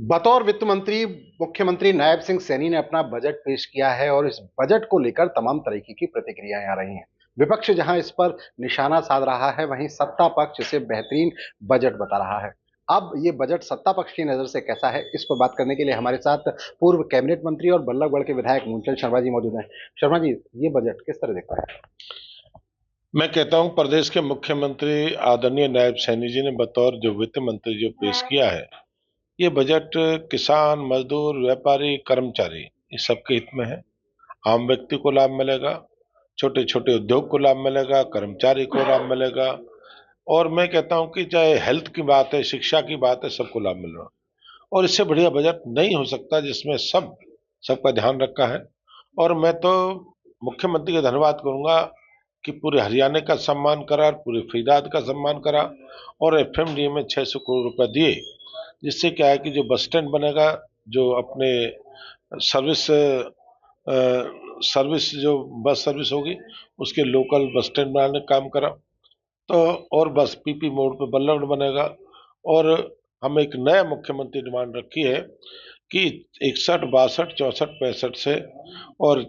बतौर वित्त मंत्री मुख्यमंत्री नायब सिंह सैनी ने अपना बजट पेश किया है और इस बजट को लेकर तमाम तरीके की प्रतिक्रियाएं आ रही हैं। विपक्ष जहां इस पर निशाना साध रहा है, वहीं सत्ता पक्ष इसे बेहतरीन बजट बता रहा है। अब ये बजट सत्ता पक्ष की नजर से कैसा है, इस पर बात करने के लिए हमारे साथ पूर्व कैबिनेट मंत्री और बल्लभगढ़ के विधायक मूलचंद शर्मा जी मौजूद हैं। शर्मा जी, ये बजट किस तरह देखते हैं? मैं कहता हूं प्रदेश के मुख्यमंत्री आदरणीय नायब सैनी जी ने बतौर जो वित्त मंत्री जो पेश किया है, ये बजट किसान, मजदूर, व्यापारी, कर्मचारी इस सबके हित में है। आम व्यक्ति को लाभ मिलेगा, छोटे छोटे उद्योग को लाभ मिलेगा, कर्मचारी को लाभ मिलेगा। और मैं कहता हूं कि चाहे हेल्थ की बात है, शिक्षा की बात है, सबको लाभ मिल रहा है। और इससे बढ़िया बजट नहीं हो सकता जिसमें सबका ध्यान रखा है। और मैं तो मुख्यमंत्री का धन्यवाद करूंगा कि पूरे हरियाणा का सम्मान करा और पूरे फरीदाबाद का सम्मान करा और एफएमडीए में 600 करोड़ रुपए दिए, जिससे क्या है कि जो बस स्टैंड बनेगा, जो अपने सर्विस सर्विस जो बस सर्विस होगी, उसके लोकल बस स्टैंड बनाने का काम करा। तो और बस पीपी मोड़ पे बल्लभ बनेगा। और हम एक नया मुख्यमंत्री डिमांड रखी है कि 61, 62, 64, 65 से और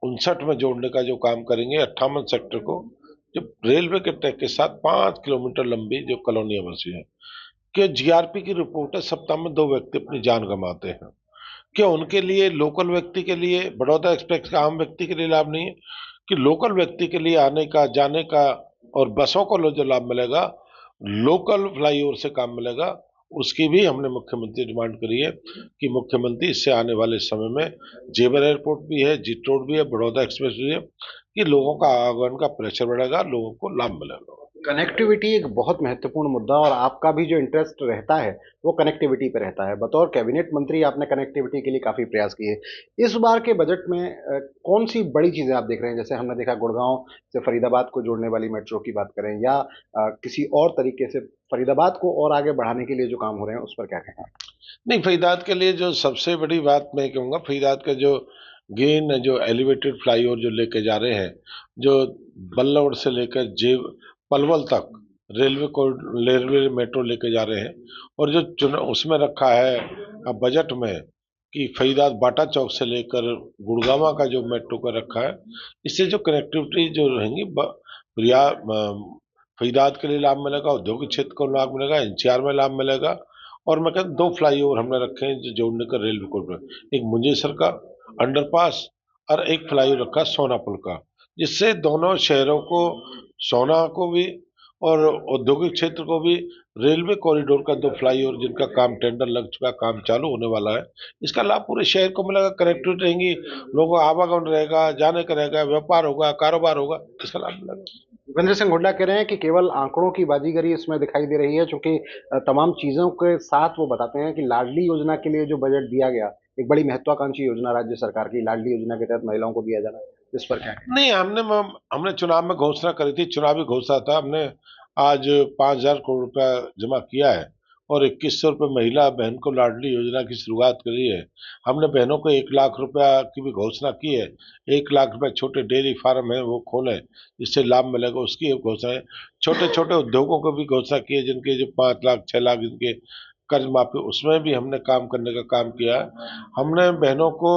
59 में जोड़ने का जो काम करेंगे 58 सेक्टर को, जो रेलवे के ट्रैक के साथ 5 किलोमीटर लंबी जो कॉलोनियां बसी है। कि जीआरपी की रिपोर्ट है, सप्ताह में 2 व्यक्ति अपनी जान गंवाते हैं। क्या उनके लिए, लोकल व्यक्ति के लिए, बड़ौदा एक्सप्रेस का आम व्यक्ति के लिए लाभ नहीं है? कि लोकल व्यक्ति के लिए आने का, जाने का और बसों को जो लाभ मिलेगा, लोकल फ्लाईओवर से काम मिलेगा। उसकी भी हमने मुख्यमंत्री डिमांड करी है कि मुख्यमंत्री इससे आने वाले समय में जेवर एयरपोर्ट भी है, जीट रोड भी है, बड़ौदा एक्सप्रेस भी है, कि लोगों का आवागमन का प्रेशर बढ़ेगा, लोगों को लाभ मिलेगा। कनेक्टिविटी एक बहुत महत्वपूर्ण मुद्दा और आपका भी जो इंटरेस्ट रहता है वो कनेक्टिविटी पे रहता है। बतौर कैबिनेट मंत्री आपने कनेक्टिविटी के लिए काफी प्रयास किए। इस बार के बजट में कौन सी बड़ी चीजें आप देख रहे हैं? जैसे हमने देखा गुड़गांव से फरीदाबाद को जोड़ने वाली मेट्रो की बात करें, या किसी और तरीके से फरीदाबाद को और आगे बढ़ाने के लिए जो काम हो रहे हैं उस पर क्या कहें? नहीं, फरीदाबाद के लिए जो सबसे बड़ी बात मैं कहूँगा, फरीदाबाद का जो गेन, जो एलिवेटेड फ्लाईओवर जो लेके जा रहे हैं, जो बल्लभ से लेकर जेब पलवल तक रेलवे मेट्रो लेके जा रहे हैं। और जो उसमें रखा है बजट में कि फरीदाबाद बाटा चौक से लेकर गुड़गांव का जो मेट्रो का रखा है, इससे जो कनेक्टिविटी जो रहेंगी, फरीदाबाद के लिए लाभ मिलेगा, औद्योगिक क्षेत्र को लाभ मिलेगा, एनसीआर में लाभ मिलेगा। और मैं कहता 2 फ्लाईओवर हमने रखे हैं जो जोड़ने का रेलवे कॉरिडोर, एक मुंजेसर का अंडरपास और एक फ्लाईओवर रखा सोनापुर का, जिससे दोनों शहरों को, सोना को भी और औद्योगिक क्षेत्र को भी, रेलवे कॉरिडोर का 2 फ्लाईओवर जिनका काम टेंडर लग चुका, काम चालू होने वाला है, इसका लाभ पूरे शहर को मिलेगा। कनेक्टिविटी रहेंगी, लोगों का आवागमन रहेगा, जाने का रहेगा, व्यापार होगा, कारोबार होगा, इसका लाभ मिलेगा। भूपेंद्र सिंह हुड्डा कह रहे हैं कि केवल आंकड़ों की बाजीगरी इसमें दिखाई दे रही है, क्योंकि तमाम चीजों के साथ वो बताते हैं कि लाडली योजना के लिए जो बजट दिया गया, एक बड़ी महत्वाकांक्षी योजना राज्य सरकार की लाडली योजना के तहत महिलाओं को दिया जाना, इस पर क्या है? नहीं, हमने चुनाव में घोषणा करी थी, चुनावी घोषणा था। हमने आज 5,000 करोड़ रुपया जमा किया है और 2100 रुपये महिला बहन को लाडली योजना की शुरुआत करी है। हमने बहनों को 1 लाख रुपया की भी घोषणा की है। 1 लाख रुपए छोटे डेयरी फार्म है वो खोले, जिससे लाभ मिलेगा, उसकी एक घोषणा है। छोटे छोटे उद्योगों को भी घोषणा की है, जिनके जो 5 लाख 6 लाख जिनके कर्ज माफी, उसमें भी हमने काम करने का काम किया है। हमने बहनों को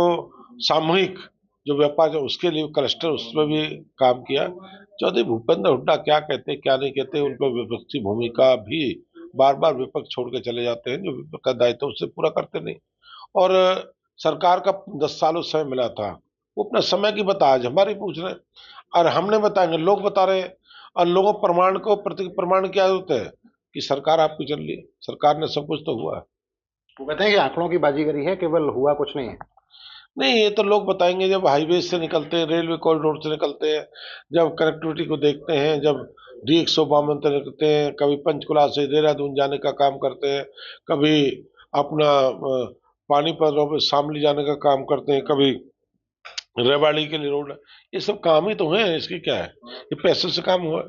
सामूहिक जो व्यापार है उसके लिए क्लस्टर, उसमें भी काम किया। चौधरी भूपेंद्र हुड्डा क्या कहते क्या नहीं कहते, उन पर विपक्षी भूमिका भी बार बार विपक्ष छोड़ के चले जाते हैं, जो विपक्ष का दायित्व उससे पूरा करते नहीं। और सरकार का 10 सालों समय मिला था, वो अपना समय की बता, आज हमारी पूछ रहे हैं और हमने बताएंगे, लोग बता रहे हैं। और लोगों प्रमाण को, प्रति प्रमाण क्या होता है कि सरकार आपकी चल रही है, सरकार ने सब कुछ तो हुआ है। वो कहते हैं कि आंकड़ों की बाजीगरी है, केवल हुआ कुछ नहीं है। नहीं, ये तो लोग बताएंगे जब हाईवे से निकलते हैं, रेलवे कॉरिडोर से निकलते हैं, जब कनेक्टिविटी को देखते हैं, जब D152 से निकलते हैं, कभी पंचकुला से देहरादून जाने का काम करते हैं, कभी अपना पानीपत रोड शामली जाने का काम करते हैं, कभी रेवाड़ी के लिए रोड। ये सब काम ही तो है, इसकी क्या है? ये पैसे से काम हुआ,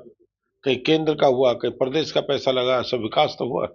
कहीं केंद्र का हुआ, कहीं प्रदेश का पैसा लगा, सब विकास तो हुआ।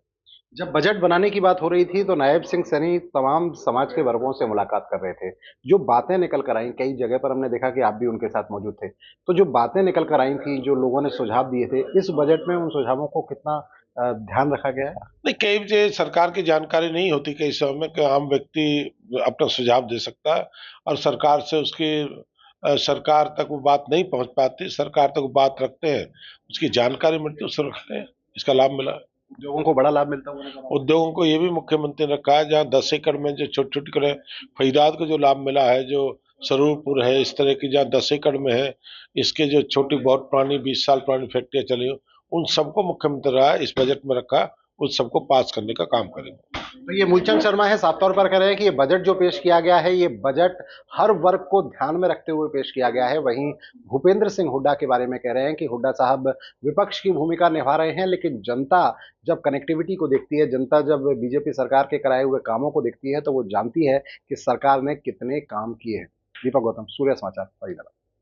जब बजट बनाने की बात हो रही थी तो नायब सिंह सैनी तमाम समाज के वर्गों से मुलाकात कर रहे थे। जो बातें निकल कर आई, कई जगह पर हमने देखा कि आप भी उनके साथ मौजूद थे। तो जो बातें निकल कर आई थी, जो लोगों ने सुझाव दिए थे, इस बजट में उन सुझावों को कितना ध्यान रखा गया है? नहीं, कई जो सरकार की जानकारी नहीं होती कई समय में कि आम व्यक्ति अपना सुझाव दे सकता है और सरकार से उसकी सरकार तक वो बात नहीं पहुंच पाती, सरकार तक वो बात रखते हैं, उसकी जानकारी मिलती है, उससे रखते हैं, इसका लाभ मिला। लोगों को बड़ा लाभ मिलता हुआ? उद्योगों को ये भी मुख्यमंत्री ने कहा है, जहाँ 10 एकड़ में जो छोटी छोटी करे फरीदाबाद को जो लाभ मिला है, जो सरूरपुर है, इस तरह की जहाँ 10 एकड़ में है, इसके जो छोटी बहुत पुरानी 20 साल पुरानी फैक्ट्रियां चली हो, उन सबको मुख्यमंत्री रहा है इस बजट में रखा, उन सबको पास करने का काम करेंगे। तो ये मूलचंद शर्मा है, साफ तौर पर कह रहे हैं कि ये बजट जो पेश किया गया है, ये बजट हर वर्ग को ध्यान में रखते हुए पेश किया गया है। वहीं भूपेंद्र सिंह हुड्डा के बारे में कह रहे हैं कि हुड्डा साहब विपक्ष की भूमिका निभा रहे हैं, लेकिन जनता जब कनेक्टिविटी को देखती है, जनता जब बीजेपी सरकार के कराए हुए कामों को देखती है, तो वो जानती है कि सरकार ने कितने काम किए हैं। दीपक गौतम, सूर्य समाचार, फरीदाबाद।